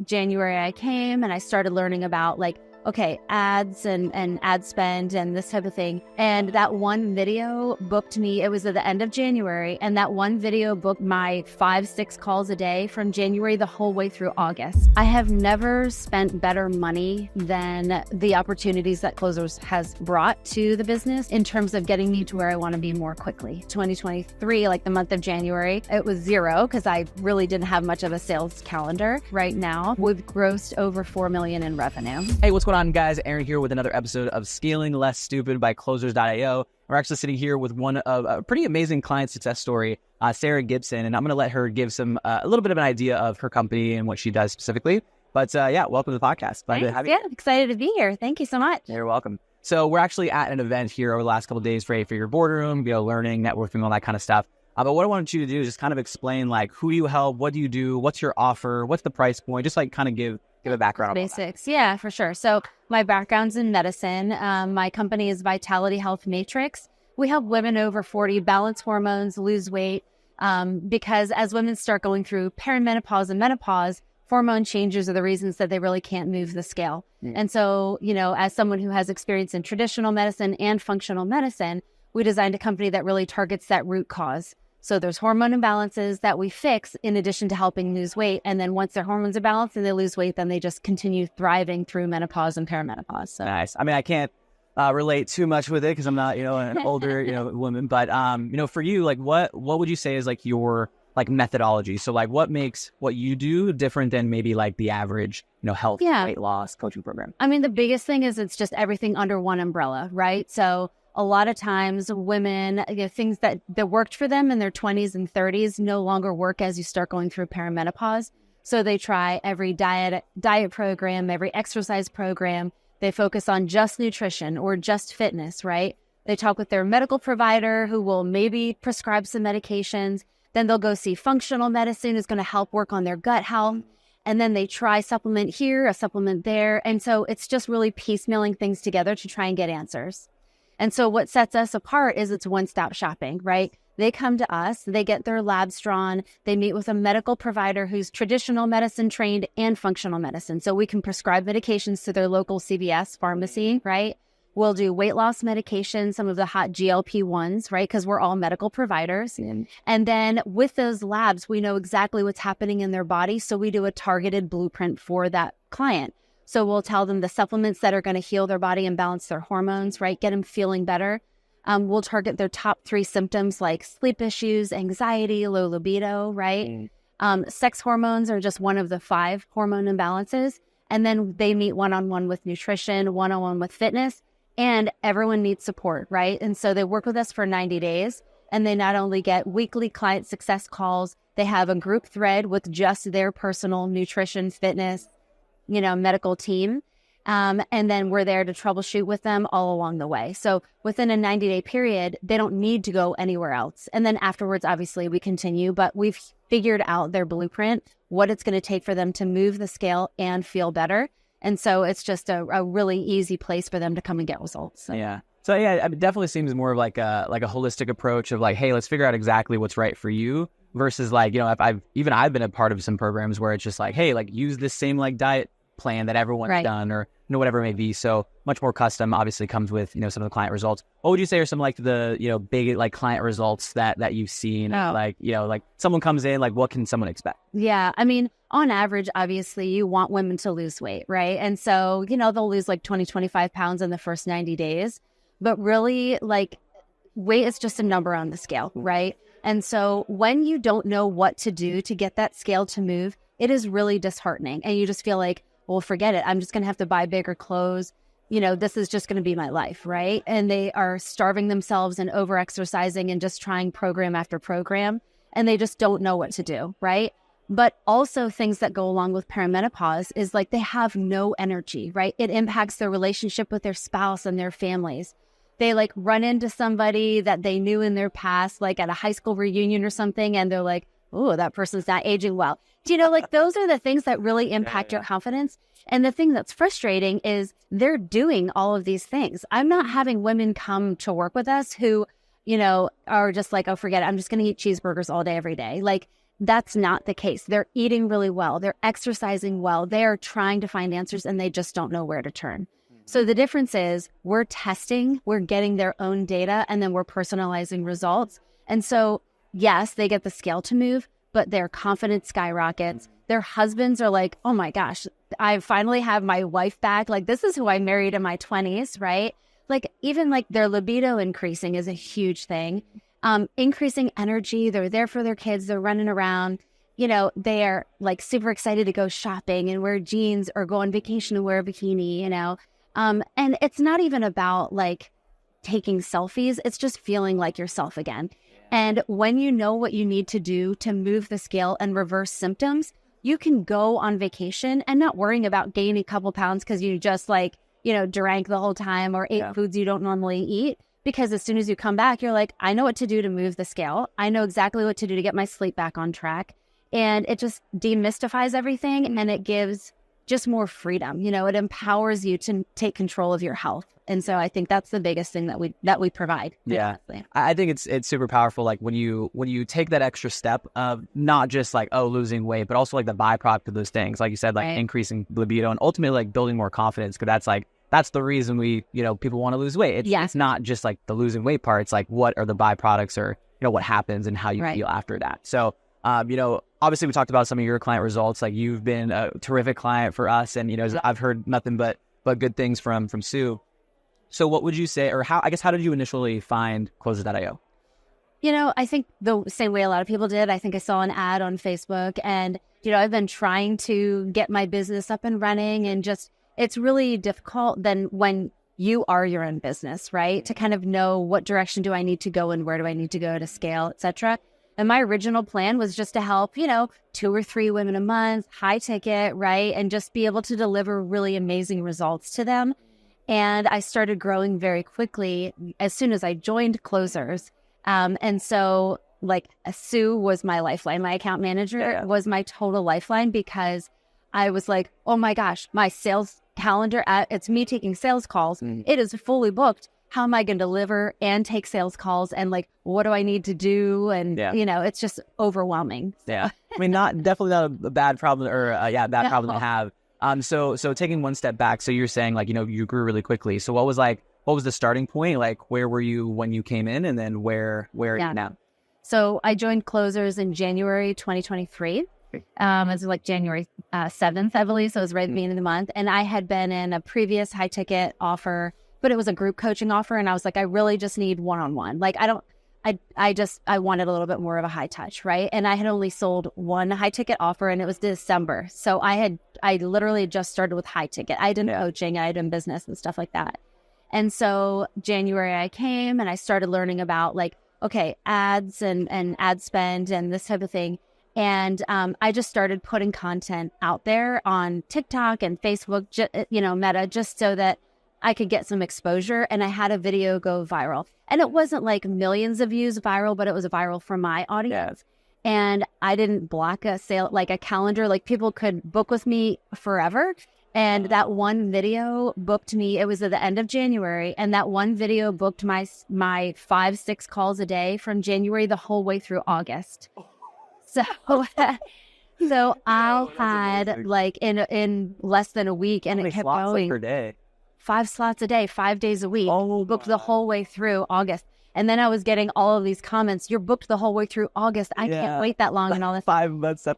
January I came and I started learning about like, okay, ads and ad spend and this type of thing. And that one video booked me, it was at the end of January, and that one video booked my 5-6 calls a day from January the whole way through August. I have never spent better money than the opportunities that Closers has brought to the business in terms of getting me to where I want to be more quickly. 2023, like the month of January, it was zero because I really didn't have much of a sales calendar. Right now, we've grossed over $4 million in revenue. Hey, what's going on, guys? Aaron here with another episode of Scaling Less Stupid by Closers.io. We're actually sitting here with one of a pretty amazing client success story, Sarah Gibson, and I'm going to let her give some a little bit of an idea of her company and what she does specifically. But yeah, welcome to the podcast. Thanks. Yeah, excited to be here. Thank you so much. You're welcome. So we're actually at an event here over the last couple of days for your boardroom, learning, networking, all that kind of stuff. But what I wanted you to do is just kind of explain, like, who do you help? What do you do? What's your offer? What's the price point? Just like kind of give a background. Basics. Yeah, for sure. So my background's in medicine. My company is Vitality Health Matrix. We help women over 40 balance hormones, lose weight, because as women start going through perimenopause and menopause, hormone changes are the reasons that they really can't move the scale. And so, as someone who has experience in traditional medicine and functional medicine, we designed a company that really targets that root cause. So there's hormone imbalances that we fix in addition to helping lose weight. And then once their hormones are balanced and they lose weight, then they just continue thriving through menopause and perimenopause. So. Nice. I mean, I can't relate too much with it because I'm not, an older, woman. But, for you, like, what would you say is like your like methodology? So like what makes what you do different than maybe like the average, health, weight loss coaching program? I mean, the biggest thing is it's just everything under one umbrella, right? So a lot of times women, things that worked for them in their 20s and 30s no longer work as you start going through perimenopause. So they try every diet program, every exercise program. They focus on just nutrition or just fitness, right? They talk with their medical provider who will maybe prescribe some medications. Then they'll go see functional medicine who's going to help work on their gut health. And then they try supplement here, a supplement there. And so it's just really piecemealing things together to try and get answers. And so what sets us apart is it's one-stop shopping, right? They come to us, they get their labs drawn, they meet with a medical provider who's traditional medicine trained and functional medicine. So we can prescribe medications to their local CVS pharmacy, right? We'll do weight loss medication, some of the hot GLP-1s, right? Because we're all medical providers. And then with those labs, we know exactly what's happening in their body. So we do a targeted blueprint for that client. So we'll tell them the supplements that are going to heal their body and balance their hormones, right? Get them feeling better. We'll target their top 3 symptoms like sleep issues, anxiety, low libido, right? Sex hormones are just one of the 5 hormone imbalances. And then they meet one-on-one with nutrition, one-on-one with fitness, and everyone needs support, right? And so they work with us for 90 days, and they not only get weekly client success calls, they have a group thread with just their personal nutrition, fitness, medical team. And then we're there to troubleshoot with them all along the way. So within a 90-day period, they don't need to go anywhere else. And then afterwards, obviously, we continue, but we've figured out their blueprint, what it's going to take for them to move the scale and feel better. And so it's just a really easy place for them to come and get results. So. Yeah. So yeah, it definitely seems more of like a holistic approach of like, hey, let's figure out exactly what's right for you versus like, if I've been a part of some programs where it's just like, hey, like use this same like diet plan that everyone's done or whatever it may be. So much more custom obviously comes with, some of the client results. What would you say are some like the, big like client results that you've seen? Like, like someone comes in, like what can someone expect? Yeah. I mean, on average, obviously you want women to lose weight, right? And so, they'll lose like 20, 25 pounds in the first 90 days, but really like weight is just a number on the scale, right? And so when you don't know what to do to get that scale to move, it is really disheartening. And you just feel like, well, forget it. I'm just going to have to buy bigger clothes. This is just going to be my life, right? And they are starving themselves and over-exercising and just trying program after program, and they just don't know what to do, right? But also things that go along with perimenopause is like they have no energy, right? It impacts their relationship with their spouse and their families. They like run into somebody that they knew in their past, like at a high school reunion or something, and they're like, oh, that person's not aging well. Like those are the things that really impact your confidence. And the thing that's frustrating is they're doing all of these things. I'm not having women come to work with us who, are just like, oh, forget it. I'm just going to eat cheeseburgers all day, every day. Like That's not the case. They're eating really well. They're exercising well. They are trying to find answers and they just don't know where to turn. So the difference is we're testing, we're getting their own data, and then we're personalizing results. And so, yes, they get the scale to move, but their confidence skyrockets. Their husbands are like, oh my gosh, I finally have my wife back. Like, this is who I married in my 20s, right? Like, even like their libido increasing is a huge thing. Increasing energy. They're there for their kids. They're running around. You know, they are like super excited to go shopping and wear jeans or go on vacation and wear a bikini, you know. And it's not even about like taking selfies. It's just feeling like yourself again. And when you know what you need to do to move the scale and reverse symptoms, you can go on vacation and not worrying about gaining a couple pounds because you just like, you know, drank the whole time or ate foods you don't normally eat. Because as soon as you come back, you're like, I know what to do to move the scale. I know exactly what to do to get my sleep back on track. And it just demystifies everything and it gives just more freedom. You know, it empowers you to take control of your health. And so I think that's the biggest thing that we provide. Yeah. I think it's super powerful. Like when you take that extra step of not just like, oh, losing weight, but also like the byproduct of those things, like you said, like increasing libido and ultimately like building more confidence. Cause that's the reason people want to lose weight. It's not just like the losing weight part. It's like, what are the byproducts or, you know, what happens and how you feel after that. So, you know, obviously we talked about some of your client results. Like you've been a terrific client for us. And, you know, I've heard nothing but good things from Sue. So what would you say, or how did you initially find Closers.io? You know, I think the same way a lot of people did. I think I saw an ad on Facebook and, you know, I've been trying to get my business up and running and just, it's really difficult then when you are your own business, right? To kind of know what direction do I need to go and where do I need to go to scale, et cetera. And my original plan was just to help, you know, 2 or 3 women a month, high ticket, right? And just be able to deliver really amazing results to them. And I started growing very quickly as soon as I joined Closers. And so like Sue was my lifeline. My account manager was my total lifeline because I was like, oh my gosh, my sales calendar, it's me taking sales calls. It is fully booked. How am I going to deliver and take sales calls? And like, what do I need to do? And, you know, it's just overwhelming. Yeah. I mean, definitely not a bad problem or bad problem to have. So taking one step back, so you're saying like, you know, you grew really quickly. So what was the starting point? Like, where were you when you came in and then where are you now? So I joined Closers in January 2023. It was like January 7th, I believe. So it was right at the beginning of the month. And I had been in a previous high ticket offer, but it was a group coaching offer. And I was like, I really just need one-on-one. Like, I wanted a little bit more of a high touch, right? And I had only sold one high ticket offer and it was December. So I literally just started with high ticket. I did coaching, I did business and stuff like that. And so January I came and I started learning about like, okay, ads and ad spend and this type of thing. And I just started putting content out there on TikTok and Facebook, Meta, just so that I could get some exposure. And I had a video go viral. And it wasn't like millions of views viral, but it was viral for my audience. And I didn't block a sale, like a calendar, like people could book with me forever. And that one video booked me, it was at the end of January. And that one video booked my 5-6 calls a day from January the whole way through August. So I had like in less than a week, and it kept going. Per day? 5 slots a day, 5 days a week. Booked the whole way through August. And then I was getting all of these comments. You're booked the whole way through August. I can't wait that long and all this. 5 months. 8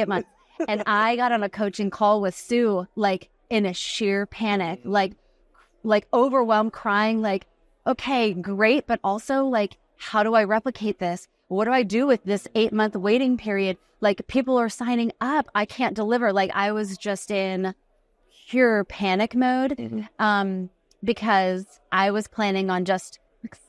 months. And I got on a coaching call with Sue, like in a sheer panic, like overwhelmed, crying, like, okay, great. But also like, how do I replicate this? What do I do with this 8-month waiting period? Like people are signing up. I can't deliver. Like I was just in pure panic mode because I was planning on just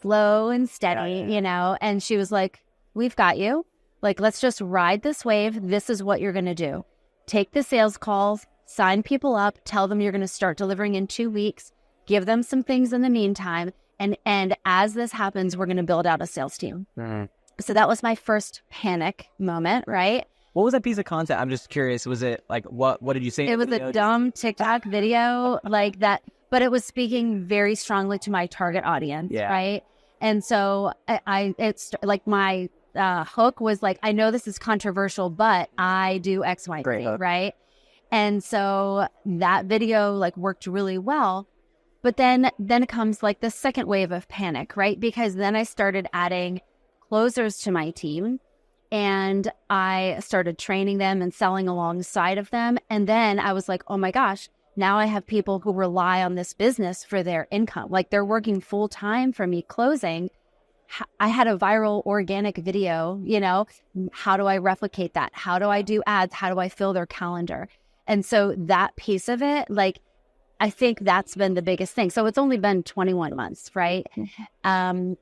slow and steady, you know, and she was like, we've got you. Like, let's just ride this wave. This is what you're going to do. Take the sales calls, sign people up, tell them you're going to start delivering in 2 weeks, give them some things in the meantime. And as this happens, we're going to build out a sales team. So that was my first panic moment, right? What was that piece of content? I'm just curious. Was it like, what did you say? It was a dumb TikTok video like that, but it was speaking very strongly to my target audience, right? And so it's like my hook was like, I know this is controversial, but I do X, Y, Great Z, hook. right? And so that video like worked really well. But then it comes like the second wave of panic, right? Because then I started adding closers to my team, and I started training them and selling alongside of them. And then I was like, oh my gosh, now I have people who rely on this business for their income. Like they're working full time for me closing. I had a viral organic video, you know, how do I replicate that? How do I do ads? How do I fill their calendar? And so that piece of it, like, I think that's been the biggest thing. So it's only been 21 months, right? And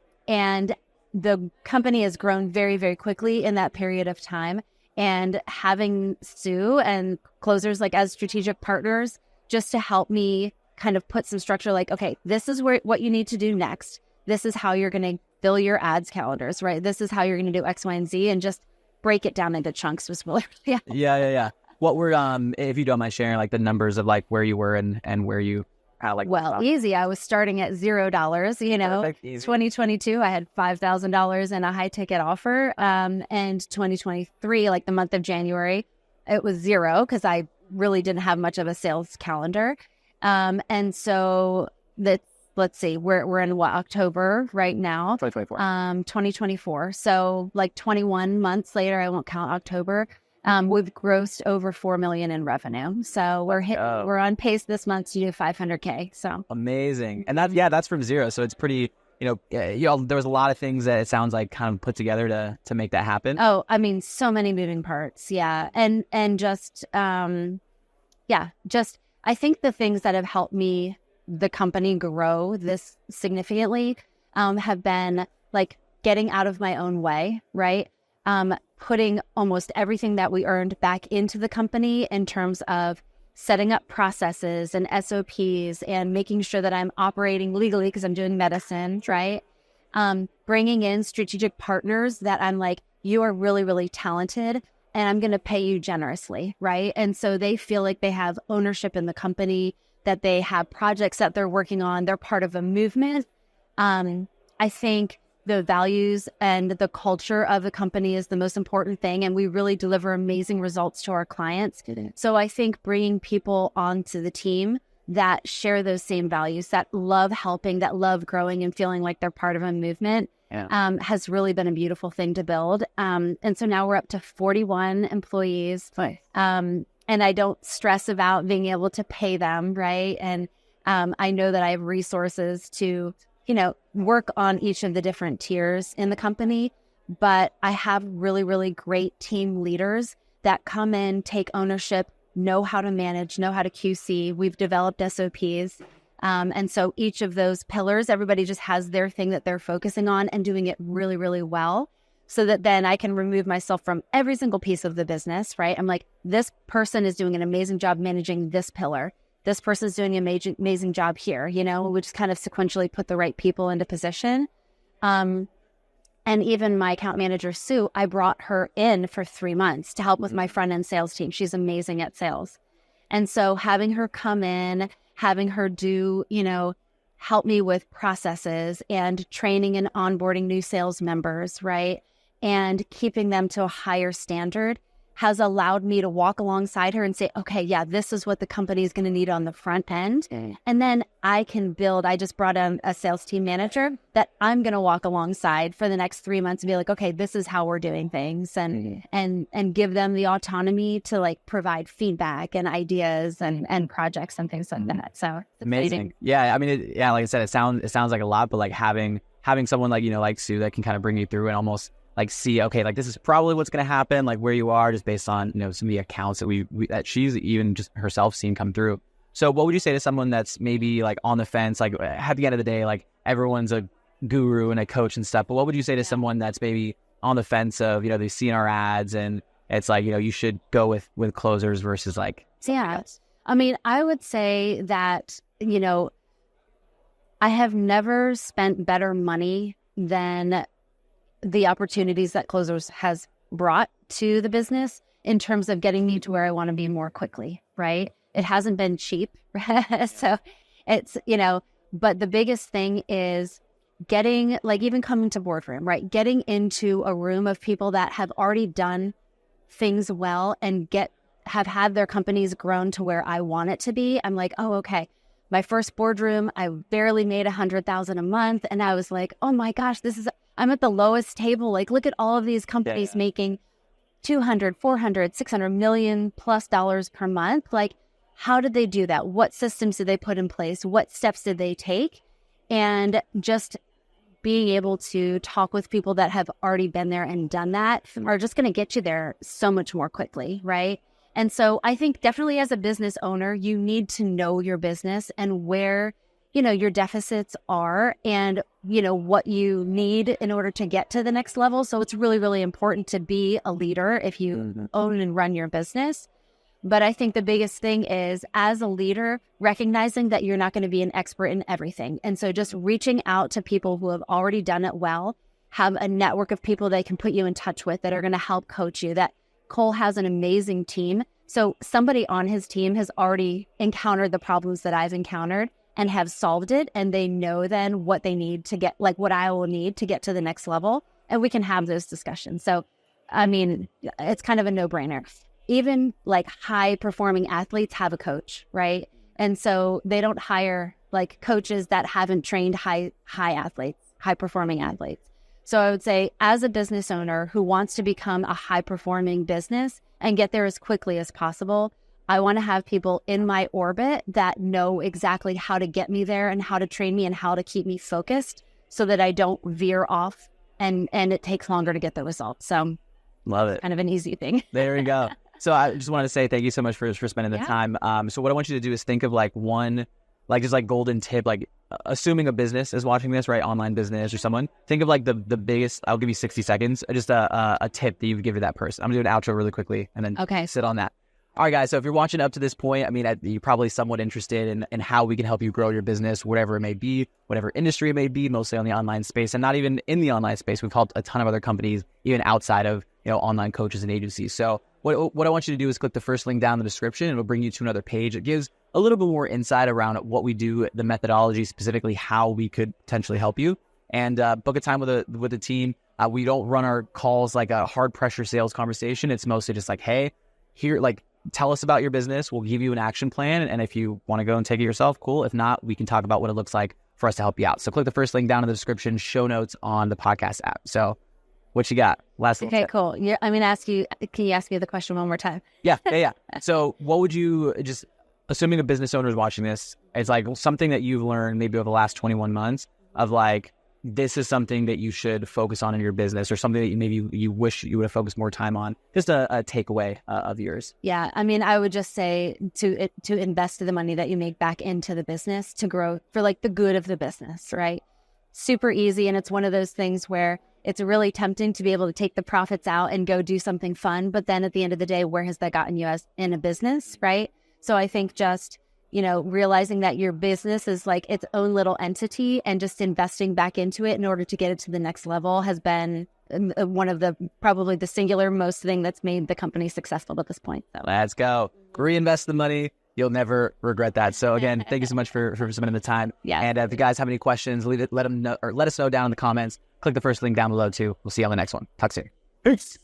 the company has grown very, very quickly in that period of time. And having Sue and closers like as strategic partners just to help me kind of put some structure like, okay, this is what you need to do next. This is how you're going to fill your ads calendars, right? This is how you're going to do X, Y, and Z, and just break it down into chunks was really, Yeah. What were, if you don't mind sharing, like the numbers of like where you were and where you had like. Well, easy. I was starting at $0, you know. Perfect, easy. 2022, I had $5,000 in a high ticket offer. And 2023, like the month of January, it was zero because I really didn't have much of a sales calendar. And so let's see, we're in what, October right now? 2024. 2024. So like 21 months later, I won't count October. We've grossed over 4 million in revenue. So we're on pace this month to do 500K. So amazing. And that's from zero. So it's pretty, there was a lot of things that it sounds like kind of put together to make that happen. Oh, I mean, so many moving parts. Yeah. And just I think the things that have helped me, the company grow this significantly, have been like getting out of my own way, right? Putting almost everything that we earned back into the company in terms of setting up processes and SOPs and making sure that I'm operating legally because I'm doing medicine, right? Bringing in strategic partners that I'm like, you are really, really talented and I'm going to pay you generously, right? And so they feel like they have ownership in the company, that they have projects that they're working on. They're part of a movement. I think the values and the culture of the company is the most important thing. And we really deliver amazing results to our clients. So I think bringing people onto the team that share those same values, that love helping, that love growing and feeling like they're part of a movement has really been a beautiful thing to build. And so now we're up to 41 employees. Nice. And I don't stress about being able to pay them, right? And I know that I have resources to work on each of the different tiers in the company, but I have really, really great team leaders that come in, take ownership, know how to manage, know how to QC. We've developed SOPs. And so each of those pillars, everybody just has their thing that they're focusing on and doing it really, really well, so that then I can remove myself from every single piece of the business, right? I'm like, this person is doing an amazing job managing this pillar. This person's doing an amazing job here, we just kind of sequentially put the right people into position. And even my account manager, Sue, I brought her in for 3 months to help with my front end sales team. She's amazing at sales. And so having her come in, having her do, help me with processes and training and onboarding new sales members, right? And keeping them to a higher standard has allowed me to walk alongside her and say, okay, yeah, this is what the company is going to need on the front end. And then I can build, I just brought in a sales team manager that I'm going to walk alongside for the next 3 months and be like, okay, this is how we're doing things, and give them the autonomy to like provide feedback and ideas and projects and things like that. So it's amazing. Yeah. I mean, like I said, it sounds like a lot, but like having someone like, like Sue that can kind of bring you through and almost like see, okay, like this is probably what's going to happen, like where you are, just based on, some of the accounts that that she's even just herself seen come through. So what would you say to someone that's maybe like on the fence, like at the end of the day, like everyone's a guru and a coach and stuff, but what would you say to someone that's maybe on the fence of, they've seen our ads and it's like, you should go with closers versus like. Yeah. I mean, I would say that, I have never spent better money than the opportunities that closers has brought to the business in terms of getting me to where I want to be more quickly, right? It hasn't been cheap. So it's, but the biggest thing is getting, like, even coming to boardroom, right? Getting into a room of people that have already done things well and have had their companies grown to where I want it to be. I'm like, oh, okay. My first boardroom, I barely made $100,000 a month. And I was like, oh my gosh, I'm at the lowest table. Like, look at all of these companies making 200, 400, 600 million plus dollars per month. Like, how did they do that? What systems did they put in place? What steps did they take? And just being able to talk with people that have already been there and done that are just going to get you there so much more quickly, right? And so I think definitely as a business owner, you need to know your business and where, your deficits are and, what you need in order to get to the next level. So it's really, really important to be a leader if you own and run your business. But I think the biggest thing is, as a leader, recognizing that you're not going to be an expert in everything. And so just reaching out to people who have already done it well, have a network of people they can put you in touch with that are going to help coach you. That Cole has an amazing team. So somebody on his team has already encountered the problems that I've encountered and have solved it. And they know then what they need to get, like what I will need to get to the next level. And we can have those discussions. So, I mean, it's kind of a no-brainer. Even like high performing athletes have a coach, right? And so they don't hire like coaches that haven't trained high performing athletes. So I would say, as a business owner who wants to become a high performing business and get there as quickly as possible, I want to have people in my orbit that know exactly how to get me there and how to train me and how to keep me focused so that I don't veer off and it takes longer to get the results. So love it. Kind of an easy thing. There we go. So I just wanted to say thank you so much for spending the time. So what I want you to do is think of like one, like just like golden tip, like assuming a business is watching this, right? Online business or someone. Think of like the biggest, I'll give you 60 seconds, just a tip that you would give to that person. I'm going to do an outro really quickly and then sit on that. All right, guys. So if you're watching up to this point, I mean, you're probably somewhat interested in how we can help you grow your business, whatever it may be, whatever industry it may be, mostly on the online space, and not even in the online space. We've helped a ton of other companies, even outside of, online coaches and agencies. So what I want you to do is click the first link down in the description. It'll bring you to another page. It gives a little bit more insight around what we do, the methodology, specifically how we could potentially help you, and book a time with the team. We don't run our calls like a hard pressure sales conversation. It's mostly just like, hey, here, like, tell us about your business. We'll give you an action plan. And if you want to go and take it yourself, cool. If not, we can talk about what it looks like for us to help you out. So click the first link down in the description, show notes on the podcast app. So what you got? Last little tip. Cool. Yeah, I'm going to ask you, can you ask me the question one more time? Yeah. So what would you, just assuming a business owner is watching this, it's like something that you've learned maybe over the last 21 months of like, this is something that you should focus on in your business, or something that maybe you wish you would have focused more time on. Just a takeaway of yours. Yeah. I mean, I would just say to invest the money that you make back into the business to grow for like the good of the business, right? Super easy. And it's one of those things where it's really tempting to be able to take the profits out and go do something fun. But then at the end of the day, where has that gotten you as in a business, right? So I think just, realizing that your business is like its own little entity and just investing back into it in order to get it to the next level has been one of probably the singular most thing that's made the company successful at this point. So. Let's go. Reinvest the money. You'll never regret that. So again, thank you so much for spending the time. Yeah. And if you guys have any questions, let us know down in the comments. Click the first link down below too. We'll see you on the next one. Talk soon. Peace.